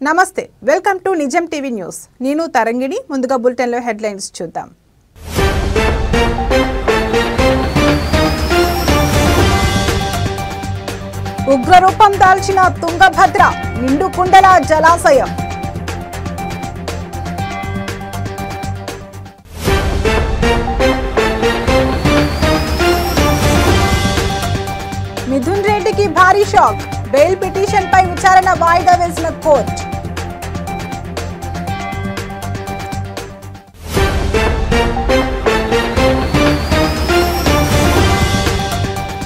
నమస్తే welcome to నిజం TV news నేను తరంగిణి ముందుగా బులెటిన్ లో హెడ్లైన్స్ చూద్దాం ఉగ్రరూపం దాల్చిన తుంగభద్ర నిండుకుండల జలాశయం మిథున్ రెడ్డికి భారీ షాక్ బెయిల్ పిటిషన్ పై విచారణ వాయిదా వేసిన కోర్టు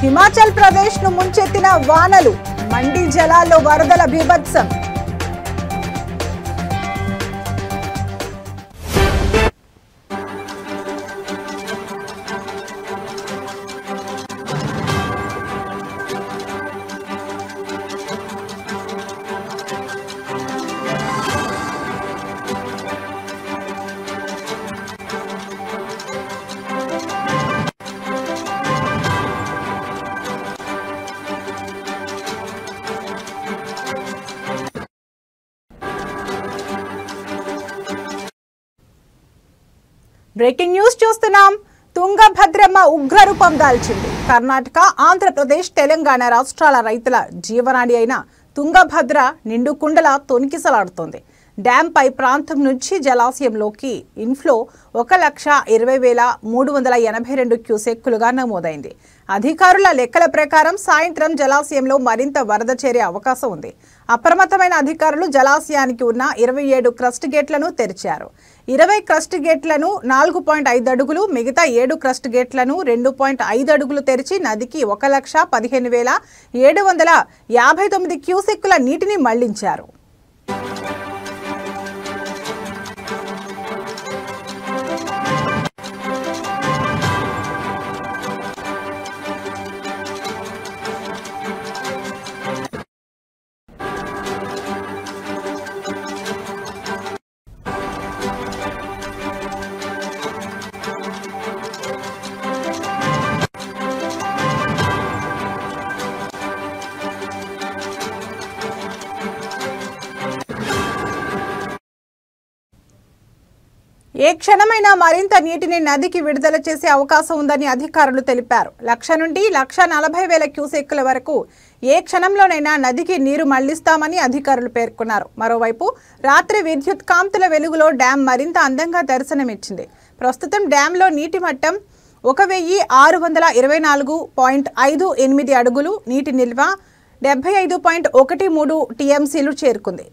హిమాచల్ ప్రదేశ్ ను ముంచెత్తిన వానలు మండి జలాల్లో వరదల బీభత్సం బ్రేకింగ్ న్యూస్ చూస్తున్నాం. తుంగభద్రమ్మ ఉగ్రరూపం దాల్చింది. కర్ణాటక, ఆంధ్రప్రదేశ్, తెలంగాణ రాష్ట్రాల రైతుల జీవనాడి అయిన తుంగభద్ర నిండుకుండల తొణికిసలాడుతోంది. డ్యాం పై ప్రాంతం నుంచి జలాశయంలోకి ఇన్ఫ్లో 1,20,382 క్యూసెక్కులుగా నమోదైంది. అధికారుల లెక్కల ప్రకారం సాయంత్రం జలాశయంలో మరింత వరద చేరే అవకాశం ఉంది. అప్రమత్తమైన అధికారులు జలాశయానికి ఉన్న 27 క్రస్ట్ గేట్లను తెరిచారు. 20 క్రస్ట్ గేట్లను 4.5 అడుగులు, మిగతా 7 క్రస్ట్ గేట్లను 2.5 అడుగులు తెరిచి నదికి 1,15,759 క్యూసెక్కుల నీటిని మళ్లించారు. ఏ క్షణమైనా మరింత నీటిని నదికి విడుదల చేసే అవకాశం ఉందని అధికారులు తెలిపారు. 1,00,000 నుండి 1,40,000 క్యూసెక్కుల వరకు ఏ క్షణంలోనైనా నదికి నీరు మళ్లిస్తామని అధికారులు పేర్కొన్నారు. మరోవైపు రాత్రి విద్యుత్ కాంతుల వెలుగులో డ్యాం మరింత అందంగా దర్శనమిచ్చింది. ప్రస్తుతం డ్యాంలో నీటి మట్టం 1,624.58 అడుగులు, నీటి నిల్వ 75.13 టీఎంసీలు చేరుకుంది.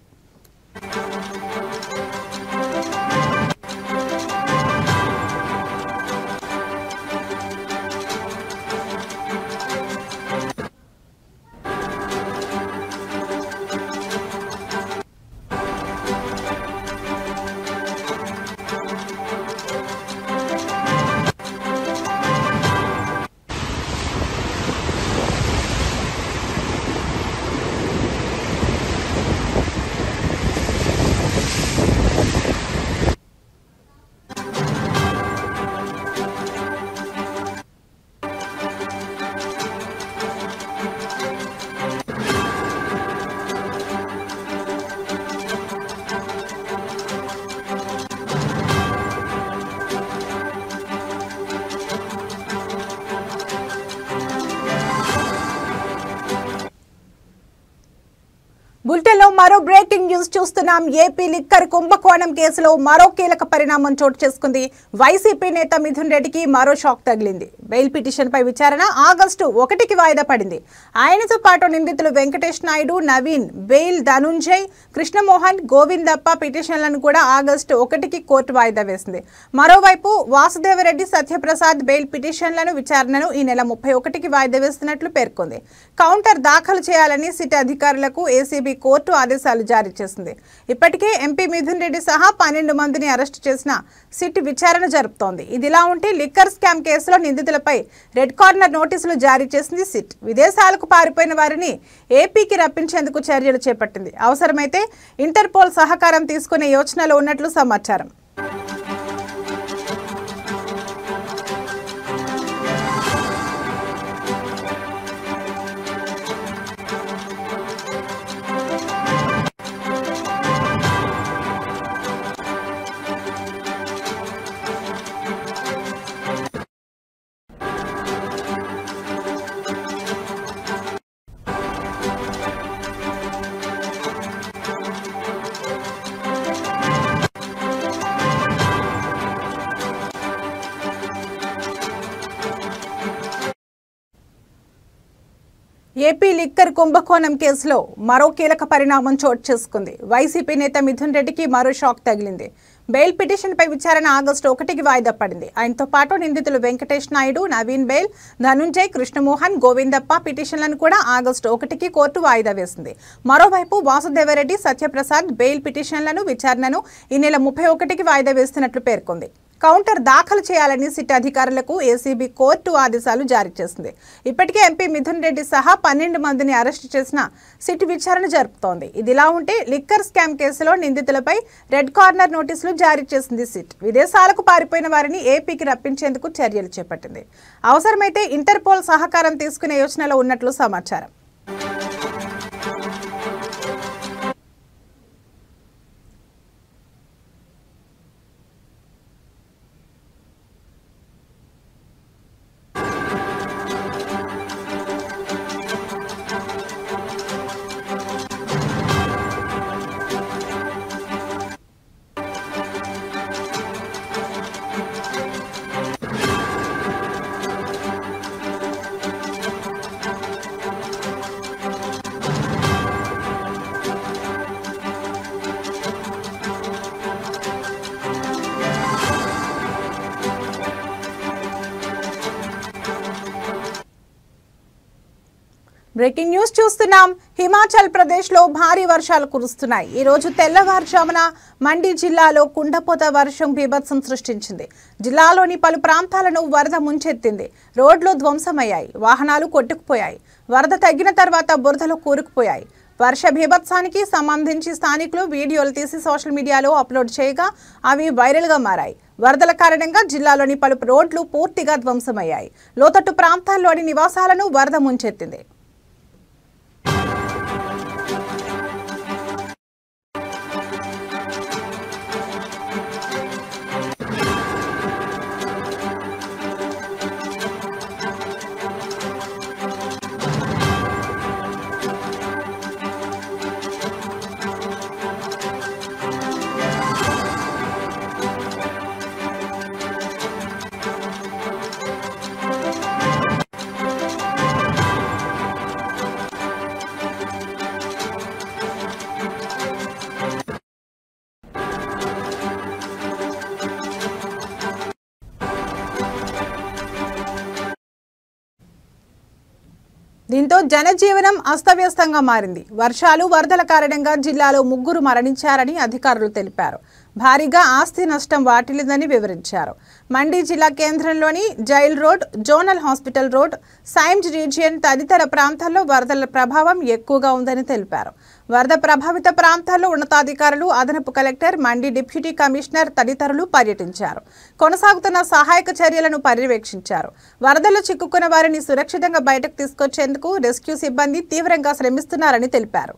బులెటిన్లో మరో బ్రేకింగ్ న్యూస్ చూస్తున్నాం. ఏపీ లిక్కర్ కుంభకోణం కేసులో మరో కీలక పరిణామం చోటు చేసుకుంది. వైసీపీ నేత మిథున్ రెడ్డికి మరో షాక్ తగిలింది. బెయిల్ పిటిషన్ పై విచారణ ఆగస్టు 1కి వాయిదా పడింది. ఆయనతో పాటు నిందితులు వెంకటేష్ నాయుడు, నవీన్, బెయిల్ ధనుంజయ్, కృష్ణమోహన్, గోవిందప్ప పిటిషన్లను కూడా ఆగస్టు 1కి కోర్టు వాయిదా వేసింది. మరోవైపు వాసుదేవరెడ్డి, సత్యప్రసాద్ బెయిల్ పిటిషన్లను విచారణను ఈ నెల 31కి వాయిదా వేస్తున్నట్లు పేర్కొంది. కౌంటర్ దాఖలు చేయాలని సిట్ అధికారులకు ఏసీబీ కోర్టు ఆదేశాలు జారీ చేసింది. ఇప్పటికే ఎంపీ మిథున్ రెడ్డి సహా 12 మందిని అరెస్టు చేసిన సిట్ విచారణ జరుపుతోంది. ఇదిలా ఉంటే లిక్కర్ స్కామ్ కేసులో నిందితులపై రెడ్ కార్నర్ నోటీసులు జారీ చేసింది సిట్. విదేశాలకు పారిపోయిన వారిని ఏపీకి రప్పించేందుకు చర్యలు చేపట్టింది. అవసరమైతే ఇంటర్పోల్ సహకారం తీసుకునే యోచనలో ఉన్నట్లు సమాచారం. ఏపీ లిక్కర్ కుంభకోణం కేసులో మరో కీలక పరిణామం చోటు చేసుకుంది. వైసీపీ నేత మిథున్ రెడ్డికి మరో షాక్ తగిలింది. బెయిల్ పిటిషన్పై విచారణ ఆగస్టు 1కి వాయిదా పడింది. ఆయనతో పాటు నిందితులు వెంకటేష్ నాయుడు, నవీన్ బెయిల్, ధనుంజయ్, కృష్ణమోహన్, గోవిందప్ప పిటిషన్లను కూడా ఆగస్టు 1కి కోర్టు వాయిదా వేసింది. మరోవైపు వాసుదేవరెడ్డి, సత్యప్రసాద్ బెయిల్ పిటిషన్లను విచారణను ఈ నెల 31కి వాయిదా వేస్తున్నట్లు పేర్కొంది. కౌంటర్ దాఖలు చేయాలని సిట్ అధికారులకు ఏసీబీ కోర్టు ఆదేశాలు జారీ చేసింది. ఇప్పటికే ఎంపీ మిథున్ రెడ్డి సహా 12 మందిని అరెస్టు చేసిన సిట్ విచారణ జరుపుతోంది. ఇదిలా ఉంటే లిక్కర్ స్కామ్ కేసులో నిందితులపై రెడ్ కార్నర్ నోటీసులు జారీ చేసింది సిట్. విదేశాలకు పారిపోయిన వారిని ఏపీకి రప్పించేందుకు చర్యలు చేపట్టింది. అవసరమైతే ఇంటర్పోల్ సహకారం తీసుకునే యోచనలో ఉన్నట్లు సమాచారం. బ్రేకింగ్ న్యూస్ చూస్తున్నాం. హిమాచల్ ప్రదేశ్లో భారీ వర్షాలు కురుస్తున్నాయి. ఈ రోజు తెల్లవారుజామున మండి జిల్లాలో కుండపోత వర్షం బీభత్సం సృష్టించింది. జిల్లాలోని పలు ప్రాంతాలను వరద ముంచెత్తింది. రోడ్లు ధ్వంసమయ్యాయి, వాహనాలు కొట్టుకుపోయాయి. వరద తగ్గిన తర్వాత బురదలో కూరుకుపోయాయి. వర్ష బీభత్సానికి సంబంధించి స్థానికులు వీడియోలు తీసి సోషల్ మీడియాలో అప్లోడ్ చేయగా అవి వైరల్గా మారాయి. వరదల కారణంగా జిల్లాలోని పలు రోడ్లు పూర్తిగా ధ్వంసమయ్యాయి. లోతట్టు ప్రాంతాల్లోని నివాసాలను వరద ముంచెత్తింది. దీంతో జనజీవనం అస్తవ్యస్తంగా మారింది. వర్షాలు, వరదల కారణంగా జిల్లాలో 3 మరణించారని అధికారులు తెలిపారు. భారీగా ఆస్తి నష్టం వాటిల్లిందని వివరించారు. మండి జిల్లా కేంద్రంలోని jail road, zonal hospital road, సైమ్స్ రీజియన్ తదితర ప్రాంతాల్లో వరదల ప్రభావం ఎక్కువగా ఉందని తెలిపారు. వరద ప్రభావిత ప్రాంతాల్లో ఉన్నతాధికారులు, అదనపు కలెక్టర్, మండి డిప్యూటీ కమిషనర్ తదితరులు పర్యటించారు. కొనసాగుతున్న సహాయక చర్యలను పర్యవేక్షించారు. వరదల్లో చిక్కుకున్న వారిని సురక్షితంగా బయటకు తీసుకొచ్చేందుకు రెస్క్యూ సిబ్బంది తీవ్రంగా శ్రమిస్తున్నారని తెలిపారు.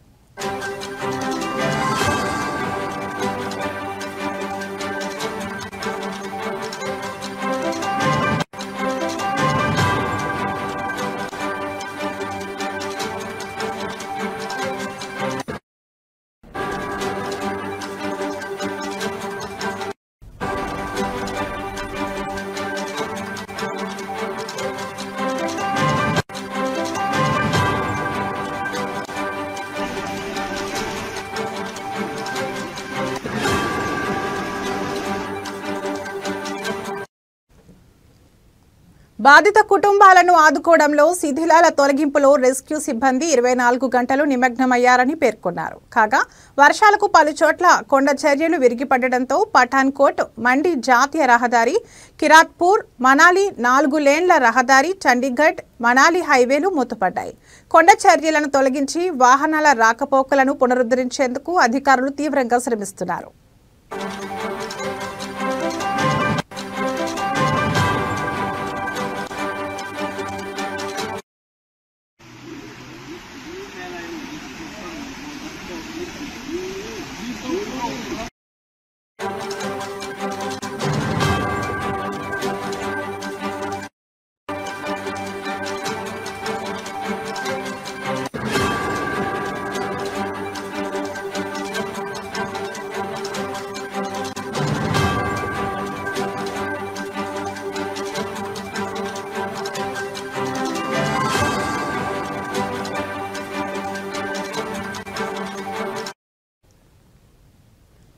బాధిత కుటుంబాలను ఆదుకోవడంలో, శిథిలాల తొలగింపులో రెస్క్యూ సిబ్బంది 24 గంటలు నిమగ్నమయ్యారని పేర్కొన్నారు. కాగా వర్షాలకు పలు చోట్ల కొండ చర్యలు విరిగిపడడంతో పఠాన్కోట్ మండి జాతీయ రహదారి, కిరాత్పూర్ మనాలి 4 లేన్ల రహదారి, చండీగఢ్ మనాలి హైవేలు మూతపడ్డాయి. కొండ చర్యలను తొలగించి వాహనాల రాకపోకలను పునరుద్ధరించేందుకు అధికారులు తీవ్రంగా శ్రమిస్తున్నారు.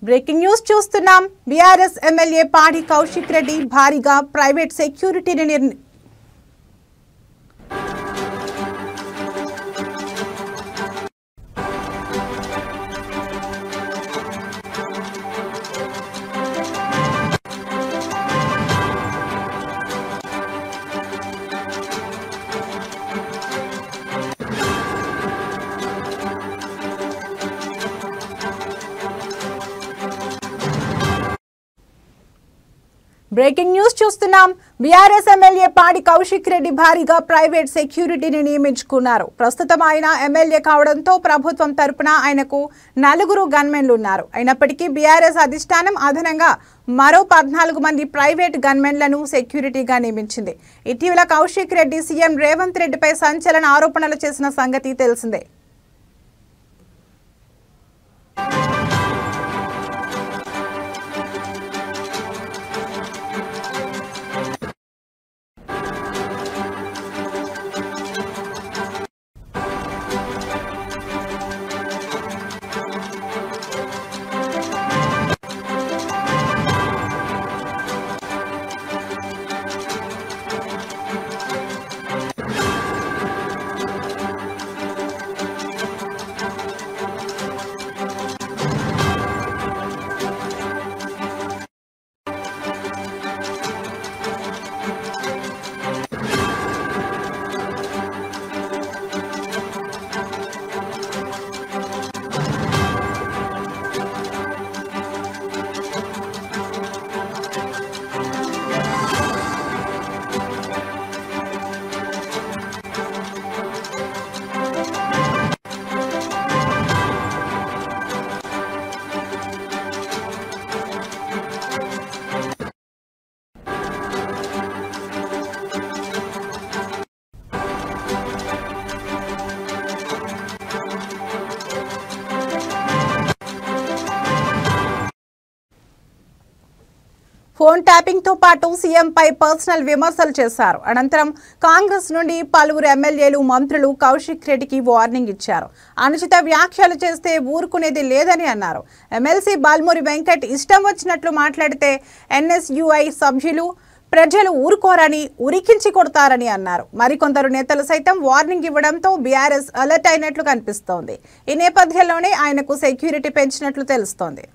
బ్రేకింగ్ న్యూస్ చూస్తున్నాం. బీఆర్ఎస్ ఎమ్మెల్యే పాడి కౌశిక్ రెడ్డి భారీగా ప్రైవేట్ సెక్యూరిటీని బ్రేకింగ్ న్యూస్ చూస్తున్నాం. బీఆర్ఎస్ ఎమ్మెల్యే పాడి కౌశిక్ రెడ్డి భారీగా ప్రైవేట్ సెక్యూరిటీని నియమించుకున్నారు. ప్రస్తుతం ఆయన ఎమ్మెల్యే కావడంతో ప్రభుత్వం తరపున ఆయనకు 4 గన్మెన్లు ఉన్నారు. అయినప్పటికీ బీఆర్ఎస్ అధిష్టానం అదనంగా మరో 14 మంది ప్రైవేట్ గన్మెన్లను సెక్యూరిటీగా నియమించింది. ఇటీవల కౌశిక్ రెడ్డి సీఎం రేవంత్ రెడ్డిపై సంచలన ఆరోపణలు చేసిన సంగతి తెలిసిందే. ఫోన్ ట్యాపింగ్ తో పాటు సీఎంపై పర్సనల్ విమర్శలు చేశారు. అనంతరం కాంగ్రెస్ నుండి పలువురు ఎమ్మెల్యేలు, మంత్రులు కౌశిక్ రెడ్డికి వార్నింగ్ ఇచ్చారు. అనుచిత వ్యాఖ్యలు చేస్తే ఊరుకునేది లేదని అన్నారు. ఎమ్మెల్సీ బాల్మూరి వెంకట్ ఇష్టం వచ్చినట్లు మాట్లాడితే ఎన్ఎస్యుఐ సభ్యులు, ప్రజలు ఊరుకోరని, ఉరికించి కొడతారని అన్నారు. మరికొందరు నేతలు సైతం వార్నింగ్ ఇవ్వడంతో బీఆర్ఎస్ అలర్ట్ అయినట్లు కనిపిస్తోంది. ఈ నేపథ్యంలోనే ఆయనకు సెక్యూరిటీ పెంచినట్లు తెలుస్తోంది.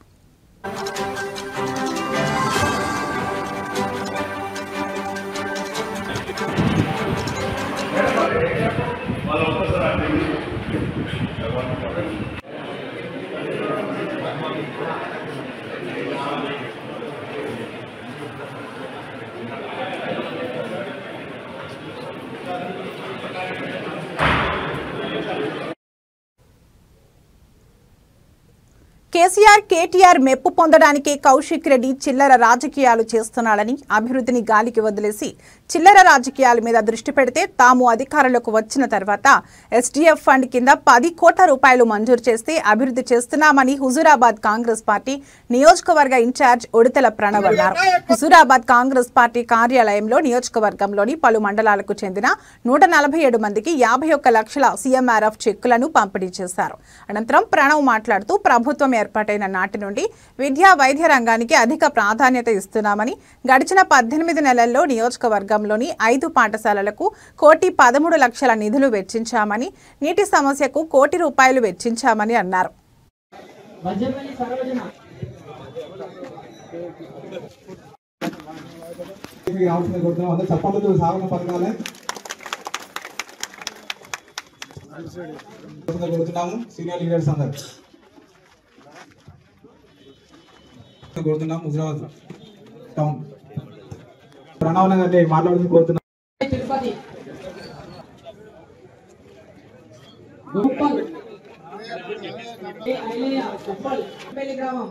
కేసీఆర్, కేటీఆర్ మెప్పు పొందడానికి కౌశిక్ రెడ్డి చిల్లర రాజకీయాలు చేస్తున్నాడని, అభివృద్ధిని గాలికి వదిలేసి చిల్లర రాజకీయాల మీద దృష్టి పెడితే తాము అధికారంలోకి వచ్చిన తర్వాత ఎస్డీఎఫ్ ఫండ్ కింద 10 కోట్ల రూపాయలు మంజూరు చేస్తే అభివృద్ధి చేస్తున్నామని హుజూరాబాద్ కాంగ్రెస్ పార్టీ నియోజకవర్గ ఇన్ఛార్జ్ ఉడితల ప్రణవ్ అన్నారు. హుజూరాబాద్ కాంగ్రెస్ పార్టీ కార్యాలయంలో నియోజకవర్గంలోని పలు మండలాలకు చెందిన 147 మందికి 51 లక్షల సీఎంఆర్ఎఫ్ చెక్కులను పంపిణీ చేశారు. అనంతరం ప్రణవ్ మాట్లాడుతూ ప్రభుత్వం ఏర్పాటైన నాటి నుండి విద్యా, వైద్య రంగానికి అధిక ప్రాధాన్యత ఇస్తున్నామని, గడిచిన 18 నెలల్లో నియోజకవర్గంలోని 5 పాఠశాలలకు 1,13,00,000 నిధులు వెచ్చించామని, నీటి సమస్యకు 1 కోటి రూపాయలు వెచ్చించామని అన్నారు. కోరుతున్నాం. హుజూరాబాద్ టౌన్ ప్రణవ్ నగర్ మాట్లాడుతూ కోరుతున్నాం. తిరుపతి గ్రామం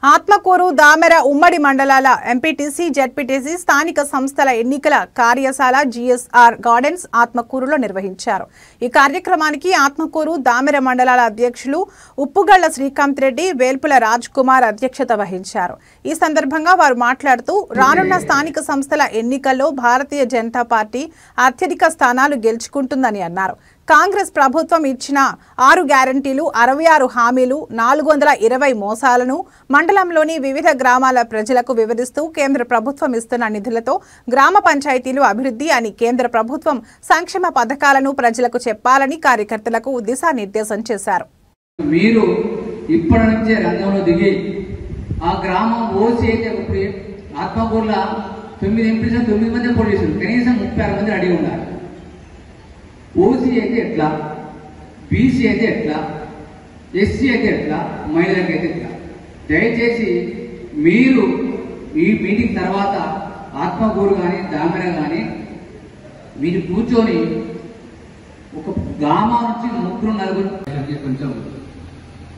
ఆత్మకూరు దామెర ఉమ్మడి మండలాల ఎంపీటీసీ జెడ్పీటీసీ స్థానిక సంస్థల ఎన్నికల కార్యశాల జీఎస్ఆర్ గార్డెన్స్ ఆత్మకూరులో నిర్వహించారు. ఈ కార్యక్రమానికి ఆత్మకూరు దామెర మండలాల అధ్యక్షులు ఉప్పుగళ్ల శ్రీకాంత్ రెడ్డి, వేల్పుల రాజ్ కుమార్ అధ్యక్షత వహించారు. ఈ సందర్భంగా వారు మాట్లాడుతూ రానున్న స్థానిక సంస్థల ఎన్నికల్లో భారతీయ జనతా పార్టీ అత్యధిక స్థానాలు గెలుచుకుంటుందని అన్నారు. కాంగ్రెస్ ప్రభుత్వం ఇచ్చిన 6 గ్యారంటీలు, 66 హామీలు, 420 మోసాలను మండలంలోని వివిధ గ్రామాల ప్రజలకు వివరిస్తూ కేంద్ర ప్రభుత్వం ఇస్తున్న నిధులతో గ్రామ పంచాయతీలు అభివృద్ధి అని కేంద్ర ప్రభుత్వం సంక్షేమ పథకాలను ప్రజలకు చెప్పాలని కార్యకర్తలకు దిశానిర్దేశం చేశారు. మీరు ఇప్పటి నుంచే రంగంలో దిగి ఆ గ్రామం ఓసీ అయితే ఆత్మకూరులో 9 ఎంపీలు 9 మంది పోటీ చేశారు, కనీసం 36 మంది అడిగి ఉన్నారు. ఓసీ అయితే ఎట్లా, బీసీ అయితే ఎట్లా, ఎస్సీ అయితే ఎట్లా, మహిళలకు అయితే ఎట్లా? దయచేసి మీరు ఈ మీటింగ్ తర్వాత ఆత్మకూరు కానీ దామెర కానీ మీరు కూర్చొని ఒక గ్రామం నుంచి 3-4 కొంచెం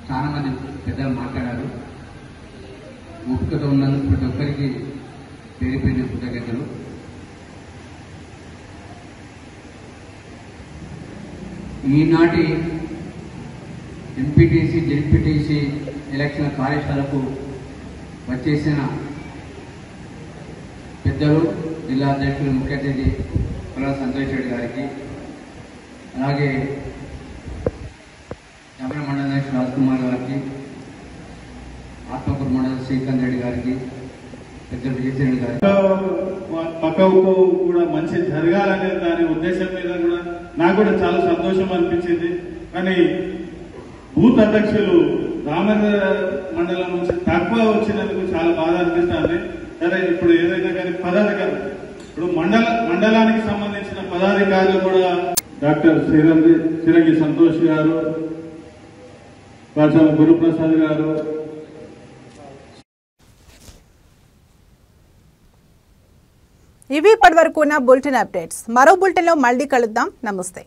చాలా మంది పెద్దలు మాట్లాడారు. ఓపికతో ఉన్నందుకు ప్రతి ఒక్కరికి పేరు పేరు కృతజ్ఞతలు. ఈనాటి ఎంపీటీసీ జెడ్పీటీసీ ఎలక్షన్ కార్యశాలకు వచ్చేసిన పెద్దలు, జిల్లా అధ్యక్షులు, ముఖ్య అతిథి కొల్లా సంతోష్ రెడ్డి గారికి, అలాగే దామెర మండల అధ్యక్షుడు రాజ్ కుమార్ గారికి, ఆత్మకూరు మండల శ్రీకాంత్ రెడ్డి గారికి, పెద్దలు విజయశ్రీ గారికి, పక్కకు కూడా మంచి జరగాలనే దాని ఉద్దేశం మీద కూడా నాకు కూడా చాలా సంతోషం అనిపించింది. కానీ బూత్ అధ్యక్షులు దామెర మండలం నుంచి తక్కువ వచ్చినందుకు చాలా బాధ అనిపిస్తుంది. సరే, ఇప్పుడు ఏదైనా కానీ పదాధికారులు, ఇప్పుడు మండలానికి సంబంధించిన పదాధికారులు కూడా డాక్టర్ సిరంగి సంతోష్ గారు, కాచం గురుప్రసాద్ గారు. ఇవి ఇప్పటివరకు ఉన్న బులెటిన్ అప్డేట్స్. మరో బులెటిన్లో మళ్ళీ కలుద్దాం. నమస్తే.